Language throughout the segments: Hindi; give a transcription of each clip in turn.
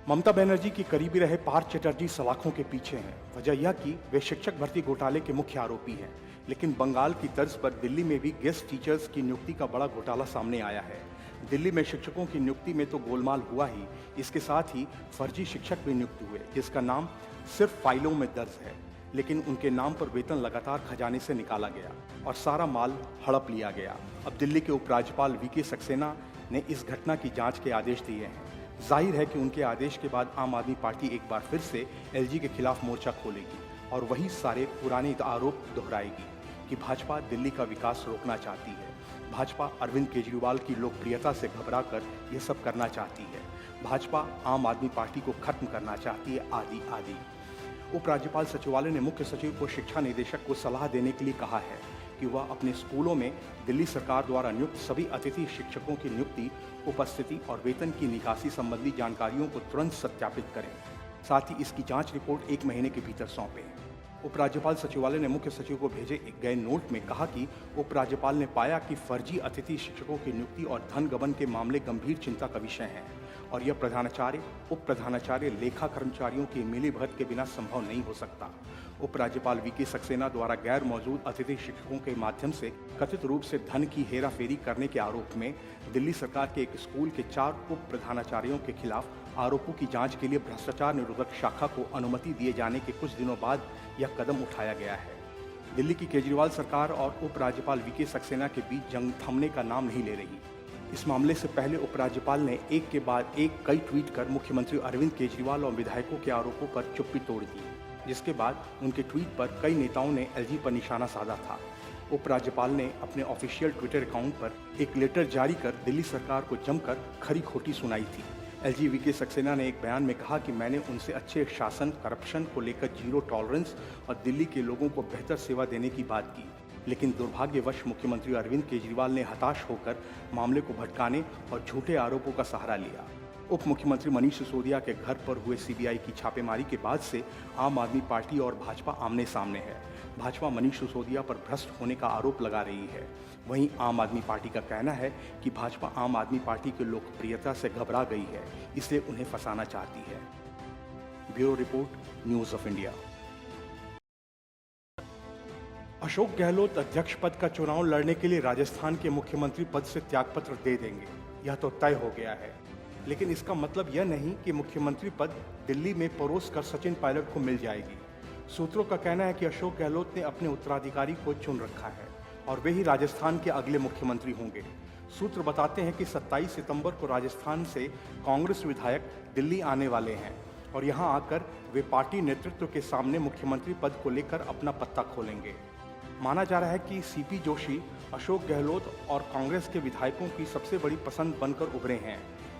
ममता बनर्जी की करीबी रहे पार्थ चटर्जी सलाखों के पीछे हैं। वजह यह कि वे शिक्षक भर्ती घोटाले के मुख्य आरोपी हैं। लेकिन बंगाल की तर्ज पर दिल्ली में भी गेस्ट टीचर्स की नियुक्ति का बड़ा घोटाला सामने आया है। दिल्ली में शिक्षकों की नियुक्ति में तो गोलमाल हुआ ही, इसके साथ ही फर्जी शिक्षक भी नियुक्त हुए, जिसका नाम सिर्फ फाइलों में दर्ज है, लेकिन उनके नाम पर वेतन लगातार खजाने से निकाला गया और सारा माल हड़प लिया गया। अब दिल्ली के उपराज्यपाल वीके सक्सेना ने इस घटना की जांच के आदेश दिए हैं। जाहिर है कि उनके आदेश के बाद आम आदमी पार्टी एक बार फिर से एलजी के खिलाफ मोर्चा खोलेगी और वही सारे पुराने आरोप दोहराएगी कि भाजपा दिल्ली का विकास रोकना चाहती है, भाजपा अरविंद केजरीवाल की लोकप्रियता से घबराकर यह सब करना चाहती है, भाजपा आम आदमी पार्टी को खत्म करना चाहती है, आदि आदि। उपराज्यपाल सचिवालय ने मुख्य सचिव को शिक्षा निदेशक को सलाह देने के लिए कहा है कि वह अपने स्कूलों में दिल्ली सरकार द्वारा नियुक्त सभी अतिथि शिक्षकों की नियुक्ति, उपस्थिति और वेतन की निकासी संबंधी जानकारियों को तुरंत सत्यापित करें। साथ ही इसकी जांच रिपोर्ट 1 महीने के भीतर सौंपें। उपराज्यपाल सचिवालय ने मुख्य सचिव को भेजे गए नोट में कहा कि उपराज्यपाल ने पाया कि फर्जी अतिथि शिक्षकों की नियुक्ति और धन गबन के मामले गंभीर चिंता का विषय हैं और यह प्रधानाचार्य, उप प्रधानाचार्य, लेखा कर्मचारियों की मिलीभगत के बिना संभव नहीं हो सकता। उपराज्यपाल वीके सक्सेना द्वारा गैर मौजूद अतिथि शिक्षकों के माध्यम से कथित रूप से धन की हेराफेरी करने के आरोप में दिल्ली सरकार के एक स्कूल के 4 उप प्रधानाचार्यों के खिलाफ आरोपों की जांच के लिए भ्रष्टाचार निरोधक शाखा को अनुमति दिए जाने के कुछ दिनों बाद यह कदम उठाया गया है। दिल्ली की केजरीवाल सरकार और उपराज्यपाल वीके सक्सेना के बीच जंग थमने का नाम नहीं ले रही। इस मामले से पहले उपराज्यपाल ने एक के बाद एक कई ट्वीट कर मुख्यमंत्री अरविंद केजरीवाल और विधायकों के आरोपों पर चुप्पी तोड़ दी, जिसके बाद उनके ट्वीट पर कई नेताओं ने एलजी पर निशाना साधा था। उपराज्यपाल ने अपने ऑफिशियल ट्विटर अकाउंट पर एक लेटर जारी कर दिल्ली सरकार को जमकर खरी खोटी सुनाई थी। एलजी वीके सक्सेना ने एक बयान में कहा कि मैंने उनसे अच्छे शासन, करप्शन को लेकर जीरो टॉलरेंस और दिल्ली के लोगों को बेहतर सेवा देने की बात की, लेकिन दुर्भाग्यवश मुख्यमंत्री अरविंद केजरीवाल ने हताश होकर मामले को भटकाने और झूठे आरोपों का सहारा लिया। उप मुख्यमंत्री मनीष सिसोदिया के घर पर हुए सीबीआई की छापेमारी के बाद से आम आदमी पार्टी और भाजपा आमने सामने है। भाजपा मनीष सिसोदिया पर भ्रष्ट होने का आरोप लगा रही है, वहीं आम आदमी पार्टी का कहना है कि भाजपा आम आदमी पार्टी की लोकप्रियता से घबरा गई है, इसलिए उन्हें फंसाना चाहती है। Bureau report, news of India. Ashok Gehlot अध्यक्ष पद का चुनाव लड़ने के लिए राजस्थान के मुख्यमंत्री पद से त्यागपत्र दे देंगे, यह तो तय हो गया है। लेकिन इसका मतलब यह नहीं कि मुख्यमंत्री पद दिल्ली में परोस कर सचिन पायलट को मिल जाएगी। सूत्रों का कहना है कि अशोक गहलोत ने अपने उत्तराधिकारी को चुन रखा है और वे ही राजस्थान के अगले मुख्यमंत्री होंगे। सूत्र बताते हैं कि 27 सितंबर को राजस्थान से कांग्रेस विधायक दिल्ली आने वाले हैं और यहां आकर वे पार्टी नेतृत्व के सामने मुख्यमंत्री पद को लेकर अपना पत्ता खोलेंगे। माना जा रहा है कि सीपी जोशी अशोक गहलोत और कांग्रेस के विधायकों की सबसे बड़ी पसंद बनकर उभरे हैं,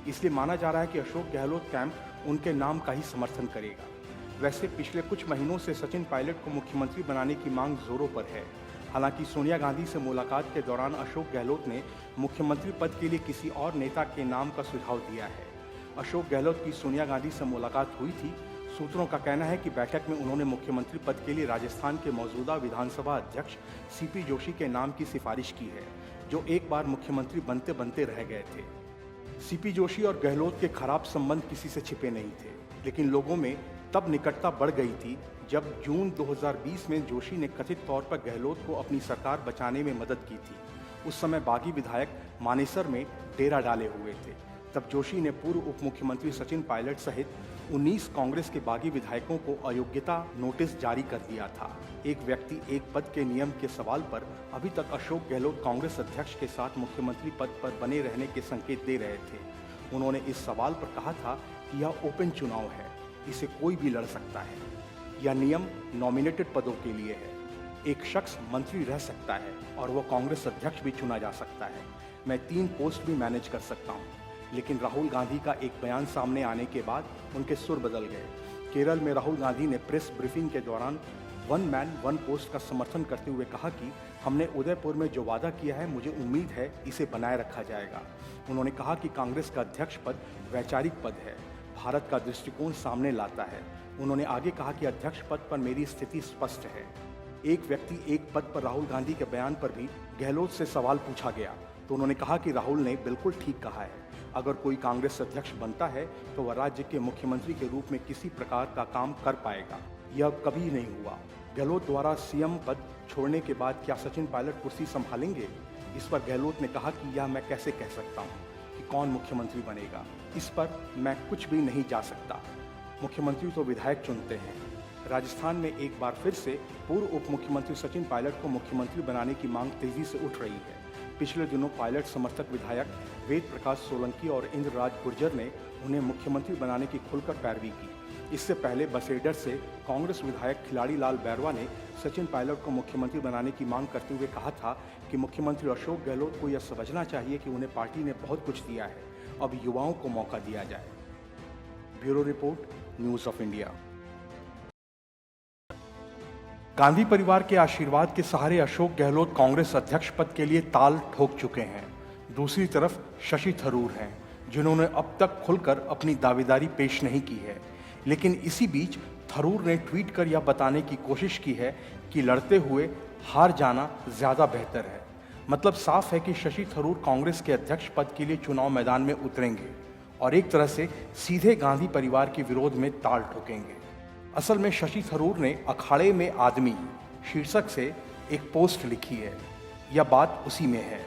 इसलिए माना जा रहा है कि अशोक गहलोत कैंप उनके नाम का ही समर्थन करेगा। वैसे पिछले कुछ महीनों से सचिन पायलट को मुख्यमंत्री बनाने की मांग जोरों पर है। हालांकि सोनिया गांधी से मुलाकात के दौरान अशोक गहलोत ने मुख्यमंत्री पद के लिए किसी और नेता के नाम का सुझाव दिया है। अशोक गहलोत की सोनिया गांधी से मुलाकात हुई थी। सूत्रों का कहना है कि बैठक में उन्होंने मुख्यमंत्री पद के लिए राजस्थान के मौजूदा विधानसभा अध्यक्ष सीपी जोशी के नाम की सिफारिश की है, जो एक बार मुख्यमंत्री बनते बनते रह गए थे। सीपी जोशी और गहलोत के खराब संबंध किसी से छिपे नहीं थे, लेकिन लोगों में तब निकटता बढ़ गई थी जब जून 2020 में जोशी ने कथित तौर पर गहलोत को अपनी सरकार बचाने में मदद की थी। उस समय बागी विधायक मानेसर में डेरा डाले हुए थे। तब जोशी ने पूर्व उप मुख्यमंत्री सचिन पायलट सहित 19 कांग्रेस के बागी विधायकों को अयोग्यता नोटिस जारी कर दिया था। एक व्यक्ति एक पद के नियम के सवाल पर अभी तक अशोक गहलोत कांग्रेस अध्यक्ष के साथ मुख्यमंत्री पद पर बने रहने के संकेत दे रहे थे। उन्होंने इस सवाल पर कहा था कि यह ओपन चुनाव है, इसे कोई भी लड़ सकता है। यह नियम नॉमिनेटेड पदों के लिए है। एक शख्स मंत्री रह सकता है और वह कांग्रेस अध्यक्ष भी चुना जा सकता है। मैं 3 पोस्ट भी मैनेज कर सकता हूँ। लेकिन राहुल गांधी का एक बयान सामने आने के बाद उनके सुर बदल गए। केरल में राहुल गांधी ने प्रेस ब्रीफिंग के दौरान 1 मैन 1 पोस्ट का समर्थन करते हुए कहा कि हमने उदयपुर में जो वादा किया है, मुझे उम्मीद है इसे बनाए रखा जाएगा। उन्होंने कहा कि कांग्रेस का अध्यक्ष पद वैचारिक पद है, भारत का दृष्टिकोण सामने लाता है। उन्होंने आगे कहा कि अध्यक्ष पद पर मेरी स्थिति स्पष्ट है। एक व्यक्ति एक पद पर राहुल गांधी के बयान पर भी गहलोत से सवाल पूछा गया तो उन्होंने कहा कि राहुल ने बिल्कुल ठीक कहा है। अगर कोई कांग्रेस अध्यक्ष बनता है तो वह राज्य के मुख्यमंत्री के रूप में किसी प्रकार का काम कर पाएगा। यह कभी नहीं हुआ। गहलोत द्वारा सीएम पद छोड़ने के बाद क्या सचिन पायलट कुर्सी संभालेंगे? इस पर गहलोत ने कहा कि यह मैं कैसे कह सकता हूँ कि कौन मुख्यमंत्री बनेगा। इस पर मैं कुछ भी नहीं जा सकता। मुख्यमंत्री तो विधायक चुनते हैं। राजस्थान में एक बार फिर से पूर्व उप मुख्यमंत्री सचिन पायलट को मुख्यमंत्री बनाने की मांग तेजी से उठ रही है। पिछले दिनों पायलट समर्थक विधायक वेद प्रकाश सोलंकी और इंद्रराज गुर्जर ने उन्हें मुख्यमंत्री बनाने की खुलकर पैरवी की। इससे पहले बसेडर से कांग्रेस विधायक खिलाड़ी लाल बैरवा ने सचिन पायलट को मुख्यमंत्री बनाने की मांग करते हुए कहा था कि मुख्यमंत्री अशोक गहलोत को यह समझना चाहिए कि उन्हें पार्टी ने बहुत कुछ दिया है, अब युवाओं को मौका दिया जाए। Bureau report, news of India. Gandhi परिवार के आशीर्वाद के सहारे अशोक गहलोत कांग्रेस अध्यक्ष पद के लिए ताल ठोक चुके हैं। दूसरी तरफ शशि थरूर हैं, जिन्होंने अब तक खुलकर अपनी दावेदारी पेश नहीं की है। लेकिन इसी बीच थरूर ने ट्वीट कर यह बताने की कोशिश की है कि लड़ते हुए हार जाना ज्यादा बेहतर है। मतलब साफ है कि शशि थरूर कांग्रेस के अध्यक्ष पद के लिए चुनाव मैदान में उतरेंगे और एक तरह से सीधे गांधी परिवार के विरोध में ताल ठोकेंगे। असल में शशि थरूर ने अखाड़े में आदमी शीर्षक से एक पोस्ट लिखी है। यह बात उसी में है।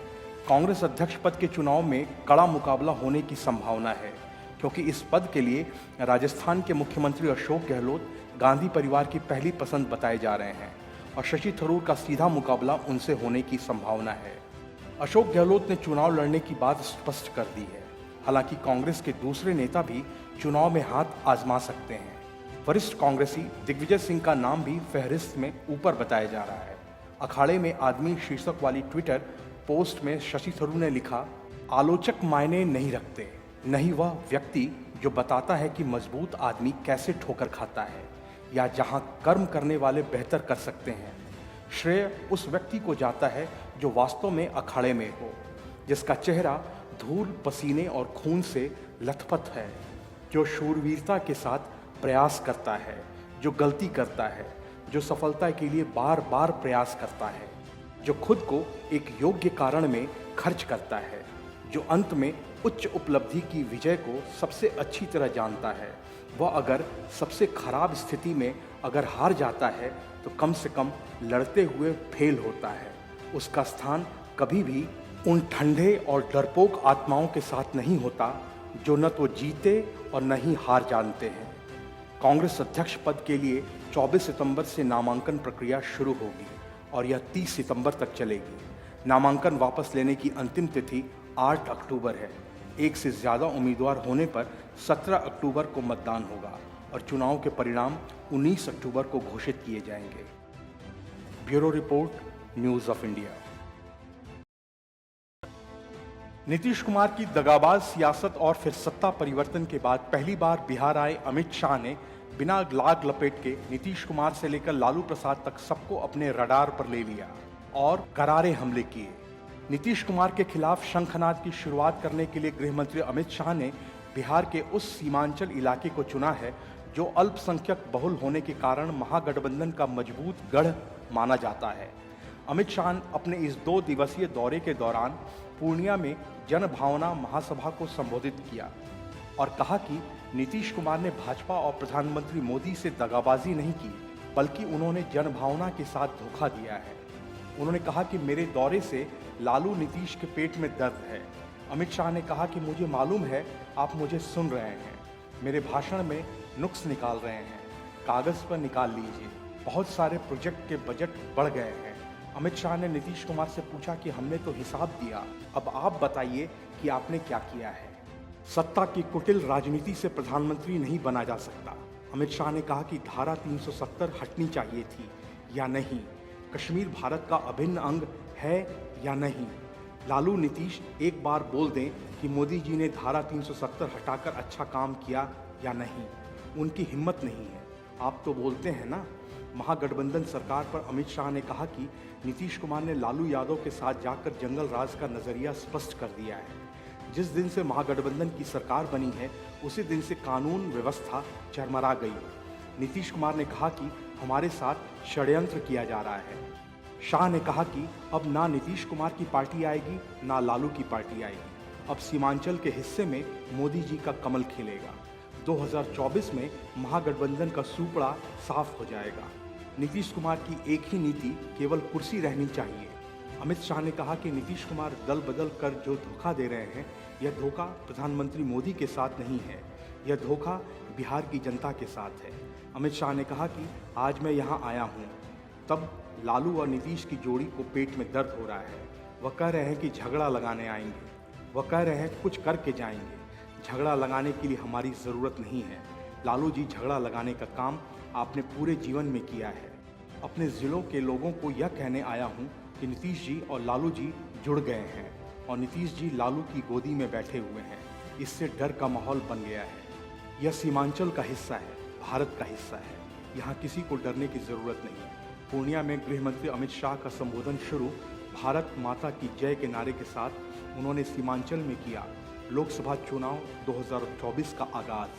कांग्रेस अध्यक्ष पद के चुनाव में कड़ा मुकाबला होने की संभावना है, क्योंकि इस पद के लिए राजस्थान के मुख्यमंत्री अशोक गहलोत गांधी परिवार की पहली पसंद बताए जा रहे हैं और शशि थरूर का सीधा मुकाबला उनसे होने की संभावना है। अशोक गहलोत ने चुनाव लड़ने की बात स्पष्ट कर दी है। हालांकि कांग्रेस के दूसरे नेता भी चुनाव में हाथ आजमा सकते हैं। वरिष्ठ कांग्रेसी दिग्विजय सिंह का नाम भी फहरिस्त में ऊपर बताया जा रहा है। अखाड़े में आदमी शीर्षक वाली ट्विटर पोस्ट में शशि थरूर ने लिखा, आलोचक मायने नहीं रखते, नहीं वह व्यक्ति जो बताता है कि मजबूत आदमी कैसे ठोकर खाता है या जहां कर्म करने वाले बेहतर कर सकते हैं। श्रेय उस व्यक्ति को जाता है जो वास्तव में अखाड़े में हो, जिसका चेहरा धूल, पसीने और खून से लथपथ है, जो शूरवीरता के साथ प्रयास करता है, जो गलती करता है, जो सफलता के लिए बार बार प्रयास करता है, जो खुद को एक योग्य कारण में खर्च करता है, जो अंत में उच्च उपलब्धि की विजय को सबसे अच्छी तरह जानता है। वह अगर सबसे खराब स्थिति में अगर हार जाता है तो कम से कम लड़ते हुए फेल होता है। उसका स्थान कभी भी उन ठंडे और डरपोक आत्माओं के साथ नहीं होता जो न तो जीते और न ही हार जानते हैं। कांग्रेस अध्यक्ष पद के लिए 24 सितंबर से नामांकन प्रक्रिया शुरू होगी और यह 30 सितंबर तक चलेगी। नामांकन वापस लेने की अंतिम तिथि 8 अक्टूबर है। एक से ज़्यादा उम्मीदवार होने पर 17 अक्टूबर को मतदान होगा और चुनाव के परिणाम 19 अक्टूबर को घोषित किए जाएंगे। Bureau report, news of India. Nitish Kumar की दगाबाज सियासत और फिर सत्ता परिवर्तन के बाद पहली बार बिहार आए अमित शाह ने बिना लाग लपेट के नीतीश कुमार से लेकर लालू प्रसाद तक सबको अपने रडार पर ले लिया और करारे हमले किए। नीतीश कुमार के खिलाफ शंखनाद की शुरुआत करने के लिए गृह मंत्री अमित शाह ने बिहार के उस सीमांचल इलाके को चुना है जो अल्पसंख्यक बहुल होने के कारण महागठबंधन का मजबूत गढ़ माना जाता है। अमित शाह अपने इस 2 दिवसीय दौरे के दौरान पूर्णिया में जनभावना महासभा को संबोधित किया और कहा कि नीतीश कुमार ने भाजपा और प्रधानमंत्री मोदी से दगाबाजी नहीं की, बल्कि उन्होंने जनभावना के साथ धोखा दिया है। उन्होंने कहा कि मेरे दौरे से लालू नीतीश के पेट में दर्द है। अमित शाह ने कहा कि मुझे मालूम है आप मुझे सुन रहे हैं, मेरे भाषण में नुक्स निकाल रहे हैं, कागज पर निकाल लीजिए, बहुत सारे प्रोजेक्ट के बजट बढ़ गए हैं। अमित शाह ने नीतीश कुमार से पूछा कि हमने तो हिसाब दिया, अब आप बताइए कि आपने क्या किया है। सत्ता की कुटिल राजनीति से प्रधानमंत्री नहीं बना जा सकता। अमित शाह ने कहा कि धारा 370 हटनी चाहिए थी या नहीं, कश्मीर भारत का अभिन्न अंग है या नहीं। लालू नीतीश एक बार बोल दें कि मोदी जी ने धारा 370 हटाकर अच्छा काम किया या नहीं, उनकी हिम्मत नहीं है। आप तो बोलते हैं ना। महागठबंधन सरकार पर अमित शाह ने कहा कि नीतीश कुमार ने लालू यादव के साथ जाकर जंगल राज का नजरिया स्पष्ट कर दिया है। जिस दिन से महागठबंधन की सरकार बनी है उसी दिन से कानून व्यवस्था चरमरा गई। नीतीश कुमार ने कहा कि हमारे साथ षड्यंत्र किया जा रहा है। शाह ने कहा कि अब ना नीतीश कुमार की पार्टी आएगी ना लालू की पार्टी आएगी, अब सीमांचल के हिस्से में मोदी जी का कमल खिलेगा। 2024 में महागठबंधन का सूपड़ा साफ हो जाएगा। नीतीश कुमार की एक ही नीति, केवल कुर्सी रहनी चाहिए। अमित शाह ने कहा कि नीतीश कुमार दल बदल कर जो धोखा दे रहे हैं, यह धोखा प्रधानमंत्री मोदी के साथ नहीं है, यह धोखा बिहार की जनता के साथ है। अमित शाह ने कहा कि आज मैं यहाँ आया हूँ, तब लालू और नीतीश की जोड़ी को पेट में दर्द हो रहा है। वह कह रहे हैं कि झगड़ा लगाने आएंगे, वह कह रहे हैं कुछ करके जाएंगे। झगड़ा लगाने के लिए हमारी ज़रूरत नहीं है। लालू जी, झगड़ा लगाने का काम आपने पूरे जीवन में किया है। अपने ज़िलों के लोगों को यह कहने आया हूँ कि नीतीश जी और लालू जी जुड़ गए हैं और नीतीश जी लालू की गोदी में बैठे हुए हैं। इससे डर का माहौल बन गया है। यह सीमांचल का हिस्सा है, भारत का हिस्सा है। यहाँ किसी को डरने की ज़रूरत नहीं। पूर्णिया में गृह मंत्री अमित शाह का संबोधन शुरू भारत माता की जय के नारे के साथ उन्होंने सीमांचल में किया लोकसभा चुनाव 2024 का आगाज।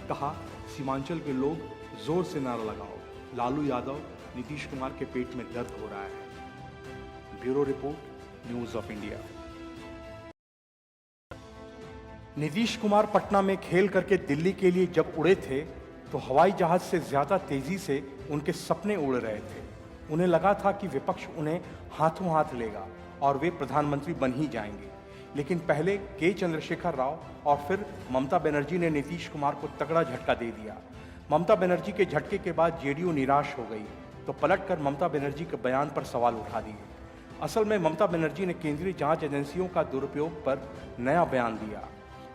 कहा, सीमांचल के लोग जोर से नारा लगाओ, लालू यादव, नीतीश कुमार के पेट में दर्द हो रहा है। Bureau report, news of India. Nitish Kumar Patna में खेल करके दिल्ली के लिए जब उड़े थे तो हवाई जहाज से ज्यादा तेजी से उनके सपने उड़ रहे थे। उन्हें लगा था कि विपक्ष उन्हें हाथों हाथ लेगा और वे प्रधानमंत्री बन ही जाएंगे। लेकिन पहले के चंद्रशेखर राव और फिर ममता बनर्जी ने नीतीश कुमार को तगड़ा झटका दे दिया। ममता बनर्जी के झटके के बाद जेडीयू निराश हो गई तो पलटकर ममता बनर्जी के बयान पर सवाल उठा दिए। असल में ममता बनर्जी ने केंद्रीय जांच एजेंसियों का दुरुपयोग पर नया बयान दिया।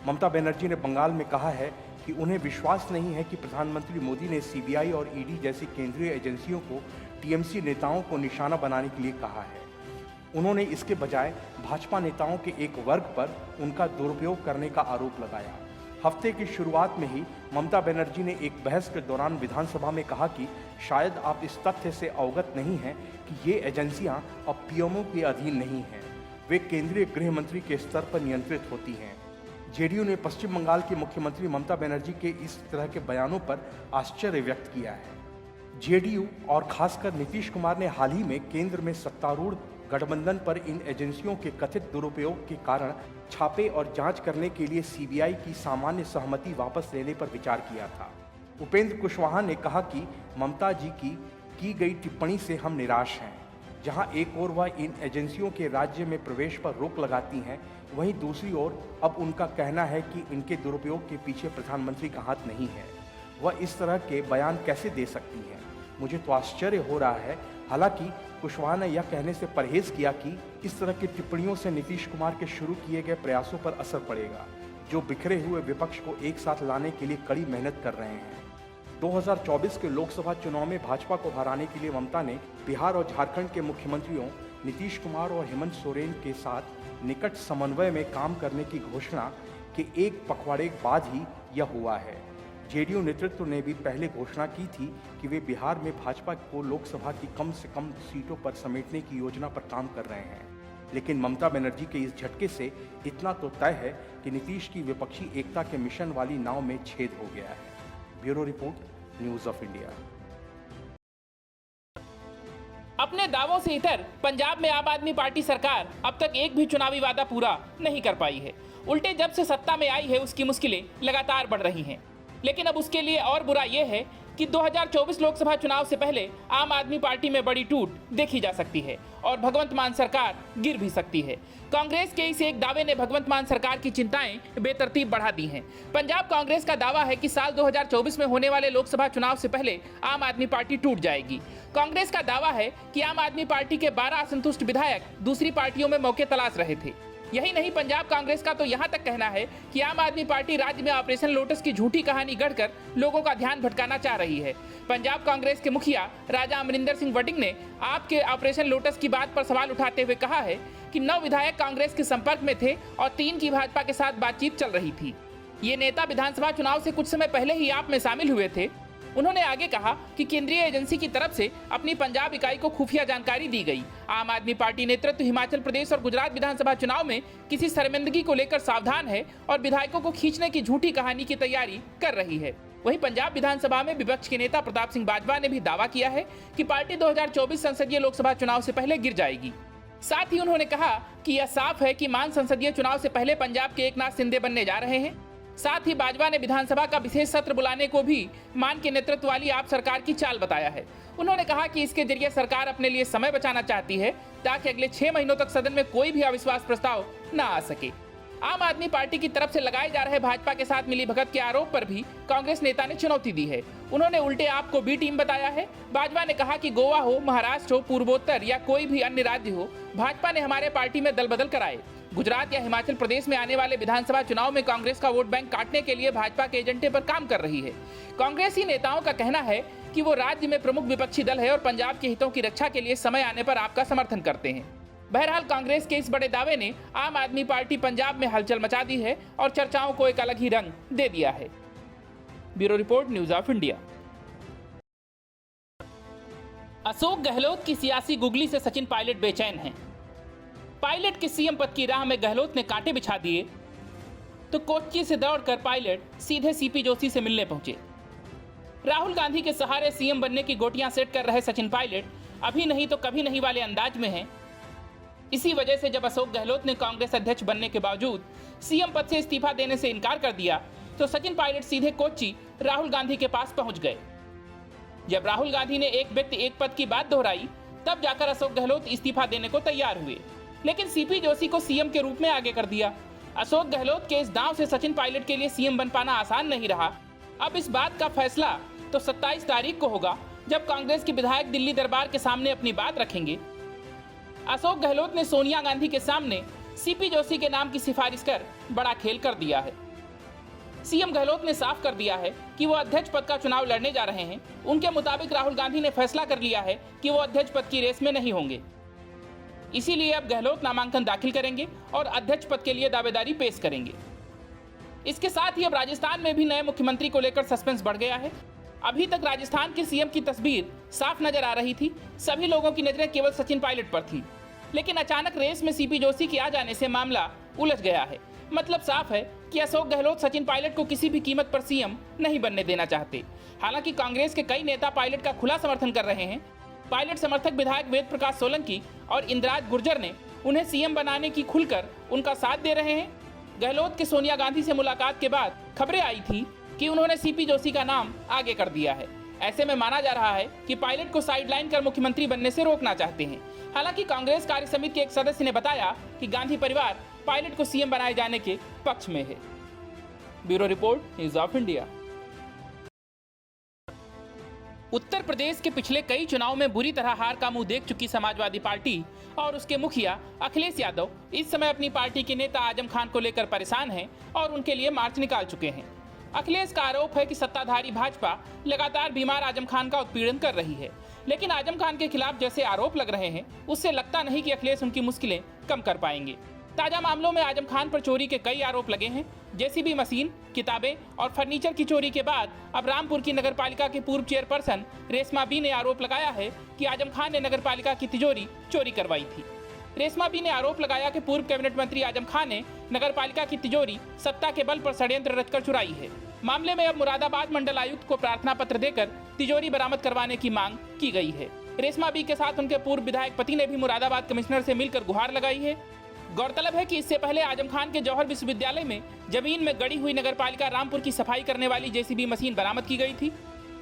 ममता बनर्जी ने बंगाल में कहा है कि उन्हें विश्वास नहीं है कि प्रधानमंत्री मोदी ने सीबीआई और ईडी जैसी केंद्रीय एजेंसियों को टीएमसी नेताओं को निशाना बनाने के लिए कहा है। उन्होंने इसके बजाय भाजपा नेताओं के एक वर्ग पर उनका दुरुपयोग करने का आरोप लगाया। हफ्ते की शुरुआत में ही ममता बनर्जी ने एक बहस के दौरान विधानसभा में कहा कि शायद आप इस तथ्य से अवगत नहीं हैं कि ये एजेंसियां अब पीएमओ के अधीन नहीं हैं, वे केंद्रीय गृह मंत्री के स्तर पर नियंत्रित होती हैं। जेडीयू ने पश्चिम बंगाल की मुख्यमंत्री ममता बनर्जी के इस तरह के बयानों पर आश्चर्य व्यक्त किया है। जेडीयू और खासकर नीतीश कुमार ने हाल ही में केंद्र में सत्तारूढ़ गठबंधन पर इन एजेंसियों के कथित दुरुपयोग के कारण छापे और जांच करने के लिए सीबीआई की सामान्य सहमति वापस लेने पर विचार किया था। उपेंद्र कुशवाहा ने कहा कि ममता जी की गई टिप्पणी से हम निराश हैं। जहां एक ओर वह इन एजेंसियों के राज्य में प्रवेश पर रोक लगाती हैं, वहीं दूसरी ओर अब उनका कहना है कि इनके दुरुपयोग के पीछे प्रधानमंत्री का हाथ नहीं है। वह इस तरह के बयान कैसे दे सकती हैं? मुझे तो आश्चर्य हो रहा है। हालांकि कुशवाहा ने यह कहने से परहेज किया कि इस तरह की टिप्पणियों से नीतीश कुमार के शुरू किए गए प्रयासों पर असर पड़ेगा, जो बिखरे हुए विपक्ष को एक साथ लाने के लिए कड़ी मेहनत कर रहे हैं। 2024 के लोकसभा चुनाव में भाजपा को हराने के लिए ममता ने बिहार और झारखंड के मुख्यमंत्रियों नीतीश कुमार और हेमंत सोरेन के साथ निकट समन्वय में काम करने की घोषणा के एक पखवाड़े बाद ही यह हुआ है। जेडीयू नेतृत्व ने भी पहले घोषणा की थी कि वे बिहार में भाजपा को लोकसभा की कम से कम सीटों पर समेटने की योजना पर काम कर रहे हैं। लेकिन ममता बनर्जी के इस झटके से इतना तो तय है कि नीतीश की विपक्षी एकता के मिशन वाली नाव में छेद हो गया है। Bureau report, news of India. अपने दावों से इतर पंजाब में आम आदमी पार्टी सरकार अब तक एक भी चुनावी वादा पूरा नहीं कर पाई है। उल्टे जब से सत्ता में आई है उसकी मुश्किलें लगातार बढ़ रही हैं। लेकिन अब उसके लिए और बुरा यह है कि 2024 लोकसभा चुनाव से पहले आम आदमी पार्टी में बड़ी टूट देखी जा सकती है और भगवंत मान सरकार गिर भी सकती है। कांग्रेस के इस एक दावे ने भगवंत मान सरकार की चिंताएं बेतरतीब बढ़ा दी हैं। पंजाब कांग्रेस का दावा है कि साल 2024 में होने वाले लोकसभा चुनाव से पहले आम आदमी पार्टी टूट जाएगी। कांग्रेस का दावा है कि आम आदमी पार्टी के 12 असंतुष्ट विधायक दूसरी पार्टियों में मौके तलाश रहे थे। यही नहीं, पंजाब कांग्रेस का तो यहां तक कहना है कि आम आदमी पार्टी राज्य में ऑपरेशन लोटस की झूठी कहानी गढ़कर लोगों का ध्यान भटकाना चाह रही है। पंजाब कांग्रेस के मुखिया राजा अमरिंदर सिंह वटिंग ने आपके ऑपरेशन लोटस की बात पर सवाल उठाते हुए कहा है कि 9 विधायक कांग्रेस के संपर्क में थे और 3 की भाजपा के साथ बातचीत चल रही थी। ये नेता विधानसभा चुनाव से कुछ समय पहले ही आप में शामिल हुए थे। उन्होंने आगे कहा कि केंद्रीय एजेंसी की तरफ से अपनी पंजाब इकाई को खुफिया जानकारी दी गई। आम आदमी पार्टी नेतृत्व हिमाचल प्रदेश और गुजरात विधानसभा चुनाव में किसी शर्मिंदगी को लेकर सावधान है और विधायकों को खींचने की झूठी कहानी की तैयारी कर रही है। वहीं पंजाब विधानसभा में विपक्ष के नेता प्रताप सिंह बाजवा ने भी दावा किया है कि पार्टी 2024 संसदीय लोकसभा चुनाव से पहले गिर जाएगी। साथ ही उन्होंने कहा कि यह साफ है कि मान संसदीय चुनाव से पहले पंजाब के एकनाथ शिंदे बनने जा रहे हैं। साथ ही भाजपा ने विधानसभा का विशेष सत्र बुलाने को भी मान के नेतृत्व वाली आप सरकार की चाल बताया है। उन्होंने कहा कि इसके जरिए सरकार अपने लिए समय बचाना चाहती है ताकि अगले 6 महीनों तक सदन में कोई भी अविश्वास प्रस्ताव न आ सके। आम आदमी पार्टी की तरफ से लगाए जा रहे भाजपा के साथ मिलीभगत के आरोप पर भी कांग्रेस नेता ने चुनौती दी है। उन्होंने उल्टे आप को बी टीम बताया है। भाजपा ने कहा कि गोवा हो, महाराष्ट्र हो, पूर्वोत्तर या कोई भी अन्य राज्य हो, भाजपा ने हमारे पार्टी में दल बदल कराए। गुजरात या हिमाचल प्रदेश में आने वाले विधानसभा चुनाव में कांग्रेस का वोट बैंक काटने के लिए भाजपा के एजेंडे पर काम कर रही है। कांग्रेसी नेताओं का कहना है कि वो राज्य में प्रमुख विपक्षी दल है और पंजाब के हितों की रक्षा के लिए समय आने पर आपका समर्थन करते हैं। बहरहाल कांग्रेस के इस बड़े दावे ने आम आदमी पार्टी पंजाब में हलचल मचा दी है और चर्चाओं को एक अलग ही रंग दे दिया है। Bureau report, news of India. Ashok Gehlot की सियासी गुगली से सचिन पायलट बेचैन हैं। पायलट के सीएम पद की राह में गहलोत ने कांटे बिछा दिए तो कोच्चि से दौड़कर पायलट सीधे सीपी जोशी से मिलने पहुंचे। राहुल गांधी के सहारे सीएम बनने की गोटियां सेट कर रहे सचिन पायलट अभी नहीं तो कभी नहीं वाले अंदाज में हैं। इसी वजह से जब अशोक गहलोत ने कांग्रेस अध्यक्ष बनने के बावजूद सीएम पद से इस्तीफा देने से इनकार कर दिया तो सचिन पायलट सीधे कोच्चि राहुल गांधी के पास पहुंच गए। जब राहुल गांधी ने एक व्यक्ति एक पद की बात दोहराई तब जाकर अशोक गहलोत इस्तीफा देने को तैयार हुए, लेकिन सीपी जोशी को सीएम के रूप में आगे कर दिया। अशोक गहलोत के इस दांव से सचिन पायलट के लिए सीएम बन पाना आसान नहीं रहा। अब इस बात का फैसला तो 27 तारीख को होगा जब कांग्रेस के विधायक दिल्ली दरबार के सामने अपनी बात रखेंगे। अशोक गहलोत ने सोनिया गांधी के सामने सीपी जोशी के नाम की सिफारिश कर बड़ा खेल कर दिया है। सीएम गहलोत ने साफ कर दिया है कि वो अध्यक्ष पद का चुनाव लड़ने जा रहे हैं। उनके मुताबिक राहुल गांधी ने फैसला कर लिया है कि वो अध्यक्ष पद की रेस में नहीं होंगे। इसीलिए अब गहलोत नामांकन दाखिल करेंगे और अध्यक्ष पद के लिए दावेदारी पेश करेंगे। इसके साथ ही अब राजस्थान में भी नए मुख्यमंत्री को लेकर सस्पेंस बढ़ गया है। अभी तक राजस्थान के सीएम की तस्वीर साफ नजर आ रही थी। सभी लोगों की नजरें केवल सचिन पायलट पर थी, लेकिन अचानक रेस में सीपी जोशी के आ जाने से मामला उलझ गया है। मतलब साफ है कि अशोक गहलोत सचिन पायलट को किसी भी कीमत पर सीएम नहीं बनने देना चाहते। हालांकि कांग्रेस के कई नेता पायलट का खुला समर्थन कर रहे हैं। पायलट समर्थक विधायक वेद प्रकाश सोलंकी और इंदिराज गुर्जर ने उन्हें सीएम बनाने की खुलकर उनका साथ दे रहे हैं। गहलोत के सोनिया गांधी से मुलाकात के बाद खबरें आई थी कि उन्होंने सीपी जोशी का नाम आगे कर दिया है। ऐसे में माना जा रहा है कि पायलट को साइडलाइन कर मुख्यमंत्री बनने से रोकना चाहते हैं। हालांकि कांग्रेस कार्य समिति के एक सदस्य ने बताया कि गांधी परिवार पायलट को सीएम बनाए जाने के पक्ष में है। Bureau report, news of India. Uttar Pradesh के पिछले कई चुनाव में बुरी तरह हार का मुंह देख चुकी समाजवादी पार्टी और उसके मुखिया अखिलेश यादव इस समय अपनी पार्टी के नेता आजम खान को लेकर परेशान हैं और उनके लिए मार्च निकाल चुके हैं। अखिलेश का आरोप है कि सत्ताधारी भाजपा लगातार बीमार आजम खान का उत्पीड़न कर रही है, लेकिन आजम खान के खिलाफ जैसे आरोप लग रहे हैं उससे लगता नहीं कि अखिलेश उनकी मुश्किलें कम कर पाएंगे। ताजा मामलों में आजम खान पर चोरी के कई आरोप लगे हैं। जेसीबी मशीन, किताबें और फर्नीचर की चोरी के बाद अब रामपुर की नगरपालिका के पूर्व चेयरपर्सन रेशमा बी ने आरोप लगाया है कि आजम खान ने नगरपालिका की तिजोरी चोरी करवाई थी। रेशमा बी ने आरोप लगाया कि पूर्व कैबिनेट मंत्री आजम खान ने नगरपालिका की तिजोरी सत्ता के बल पर षड्यंत्र रचकर चुराई है। मामले में अब मुरादाबाद मंडल आयुक्त को प्रार्थना पत्र देकर तिजोरी बरामद करवाने की मांग की गई है। रेशमा बी के साथ उनके पूर्व विधायक पति ने भी मुरादाबाद कमिश्नर से मिलकर गुहार लगाई है। गौरतलब है कि इससे पहले आजम खान के जौहर विश्वविद्यालय में जमीन में गड़ी हुई नगरपालिका रामपुर की सफाई करने वाली जेसीबी मशीन बरामद की गई थी।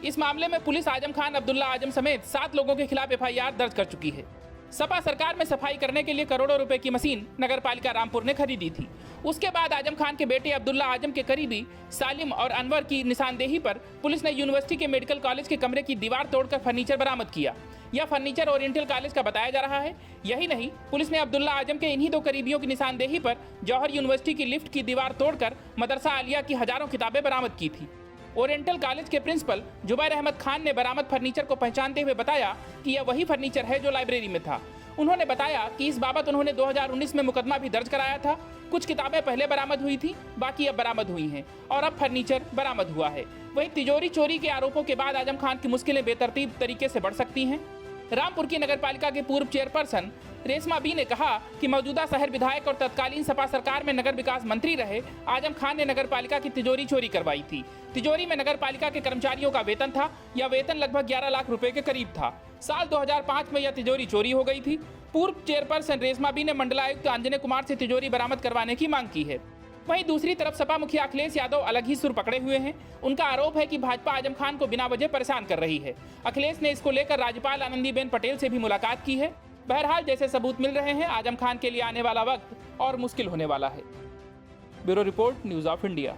इस मामले में पुलिस आजम खान, अब्दुल्ला आजम समेत 7 लोगों के खिलाफ एफआईआर दर्ज कर चुकी है। सपा सरकार में सफाई करने के लिए करोड़ों रुपए की मशीन नगरपालिका रामपुर ने खरीदी थी। उसके बाद आजम खान के बेटे अब्दुल्ला आजम के करीबी सालिम और अनवर की निशानदेही पर पुलिस ने यूनिवर्सिटी के मेडिकल कॉलेज के कमरे की दीवार तोड़कर फर्नीचर बरामद किया। यह फर्नीचर ओरिएंटल कॉलेज का बताया जा रहा है। यही नहीं, पुलिस ने अब्दुल्ला आजम के इन्हीं 2 करीबियों की निशानदेही पर जौहर यूनिवर्सिटी की लिफ्ट की दीवार तोड़कर मदरसा आलिया की हजारों किताबें बरामद की थी। ओरिएंटल कॉलेज के प्रिंसिपल जुबैर अहमद खान ने बरामद फर्नीचर को पहचानते हुए बताया कि यह वही फर्नीचर है जो लाइब्रेरी में था। उन्होंने बताया कि इस बाबत उन्होंने 2019 में मुकदमा भी दर्ज कराया था। कुछ किताबें पहले बरामद हुई थी, बाकी अब बरामद हुई हैं और अब फर्नीचर बरामद हुआ है। वहीं तिजोरी चोरी के आरोपों के बाद आजम खान की मुश्किलें बेतरतीब तरीके से बढ़ सकती हैं। रामपुर की नगरपालिका के पूर्व चेयरपर्सन रेशमा बी ने कहा कि मौजूदा शहर विधायक और तत्कालीन सपा सरकार में नगर विकास मंत्री रहे आजम खान ने नगरपालिका की तिजोरी चोरी करवाई थी। तिजोरी में नगरपालिका के कर्मचारियों का वेतन था। यह वेतन लगभग 11 लाख रुपए के करीब था। साल 2005 में यह तिजोरी चोरी हो गई थी। पूर्व चेयरपर्सन रेशमा बी ने मंडलायुक्त अंजने कुमार से तिजोरी बरामद करवाने की मांग की है। वहीं दूसरी तरफ सपा मुखिया अखिलेश यादव अलग ही सुर पकड़े हुए हैं। उनका आरोप है कि भाजपा आजम खान को बिना वजह परेशान कर रही है। अखिलेश ने इसको लेकर राज्यपाल आनंदीबेन पटेल से भी मुलाकात की है। बहरहाल जैसे सबूत मिल रहे हैं, आजम खान के लिए आने वाला वक्त और मुश्किल होने वाला है। Bureau report, news of India.